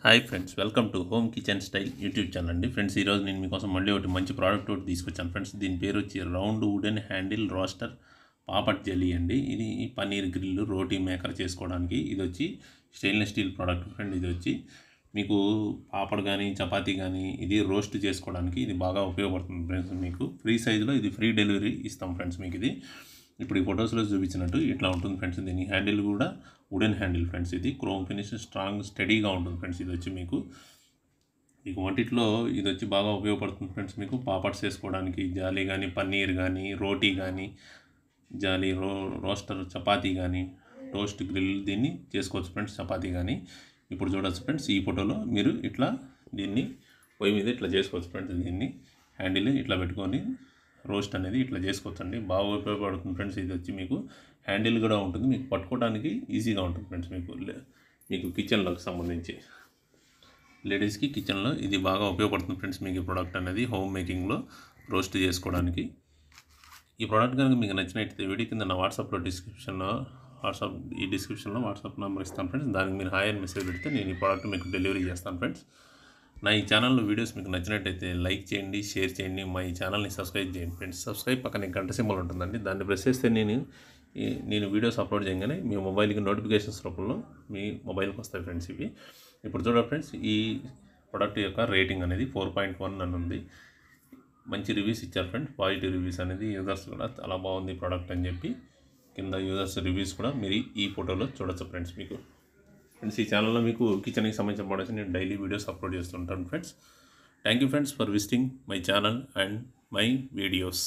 Hi friends, welcome to home kitchen style YouTube channel అండి. Friends, ఈరోజు నేను మీకోసం మళ్ళీ ఒకటి మంచి ప్రోడక్ట్ ఒకటి తీసుకొచ్చాను ఫ్రెండ్స్. దీని పేరు వచ్చి round wooden handle roster papad jelly అండి. ఇది పన్నీర్ గ్రిల్, రోటీ మేకర్ చేసుకోవడానికి. ఇది వచ్చి స్టెయిన్లెస్ స్టీల్ ప్రోడక్ట్ ఫ్రెండ్. ఇది వచ్చి మీకు పాపడ్ కానీ చపాతీ కానీ ఇది రోస్ట్ చేసుకోవడానికి ఇది బాగా ఉపయోగపడుతుంది ఫ్రెండ్స్. మీకు ఫ్రీ సైజులో ఇది ఫ్రీ డెలివరీ ఇస్తాం ఫ్రెండ్స్. మీకు ఇది ఇప్పుడు ఈ ఫొటోస్లో చూపించినట్టు ఇట్లా ఉంటుంది ఫ్రెండ్స్. దీని హ్యాండిల్ కూడా వుడెన్ హ్యాండిల్ ఫ్రెండ్స్. ఇది క్రోమ్ ఫినిష్, స్ట్రాంగ్, స్టడీగా ఉంటుంది ఫ్రెండ్స్. ఇది వచ్చి మీకు వంటిట్లో ఇది వచ్చి బాగా ఉపయోగపడుతుంది ఫ్రెండ్స్. మీకు పాపడ్స్ వేసుకోవడానికి, జాలీ కానీ, పన్నీర్ కానీ, రోటీ కానీ, జాలీ రోస్టర్ చపాతీ కానీ, టోస్ట్ గ్రిల్ దీన్ని చేసుకోవచ్చు ఫ్రెండ్స్. చపాతీ కానీ ఇప్పుడు చూడవచ్చు ఫ్రెండ్స్. ఈ ఫోటోలో మీరు ఇట్లా దీన్ని పొయ్యి మీద ఇట్లా చేసుకోవచ్చు ఫ్రెండ్స్. దీన్ని హ్యాండిల్ ఇట్లా పెట్టుకొని రోస్ట్ అనేది ఇట్లా చేసుకోవచ్చండి. బాగా ఉపయోగపడుతుంది ఫ్రెండ్స్. ఇది వచ్చి మీకు హ్యాండిల్ కూడా ఉంటుంది, మీకు పట్టుకోవడానికి ఈజీగా ఉంటుంది ఫ్రెండ్స్. మీకు కిచెన్లోకి సంబంధించి లేడీస్కి కిచెన్లో ఇది బాగా ఉపయోగపడుతుంది ఫ్రెండ్స్. మీకు ఈ ప్రోడక్ట్ అనేది హోమ్ మేకింగ్లో రోస్ట్ చేసుకోవడానికి. ఈ ప్రోడక్ట్ కనుక మీకు నచ్చినట్టయితే వీడియో కింద నా డిస్క్రిప్షన్లో వాట్సాప్ నెంబర్ ఇస్తాను ఫ్రెండ్స్. దానికి మీరు హాయ్ అని మెసేజ్ పెడితే నేను ఈ ప్రోడక్ట్ మీకు డెలివరీ చేస్తాను ఫ్రెండ్స్. నా ఈ ఛానల్లో వీడియోస్ మీకు నచ్చినట్టయితే లైక్ చేయండి, షేర్ చేయండి, మా ఈ ఛానల్ని సబ్స్క్రైబ్ చేయండి ఫ్రెండ్స్. సబ్స్క్రైబ్ పక్కన గంట సింబల్ ఉంటుందండి, దాన్ని ప్రెస్ చేస్తే నేను వీడియోస్ అప్లోడ్ చేయగానే మీ మొబైల్కి నోటిఫికేషన్స్ రూపంలో మీ మొబైల్కి వస్తాయి ఫ్రెండ్స్. ఇవి ఇప్పుడు చూడండి ఫ్రెండ్స్, ఈ ప్రోడక్ట్ యొక్క రేటింగ్ అనేది 4.1 అని ఉంది. మంచి రివ్యూస్ ఇచ్చారు ఫ్రెండ్స్, పాజిటివ్ రివ్యూస్ అనేది. యూజర్స్ కూడా చాలా బాగుంది ప్రోడక్ట్ అని చెప్పి కింద యూజర్స్ రివ్యూస్ కూడా మీరు ఈ ఫోటోలో చూడొచ్చు ఫ్రెండ్స్. మీకు ఫ్రెండ్స్ ఈ ఛానల్లో మీకు కిచెన్కి సంబంధించిన ప్రోడక్ట్స్ నేను డైలీ వీడియోస్ అప్లోడ్ చేస్తుంటాను friends. Thank you friends for visiting my channel and my videos.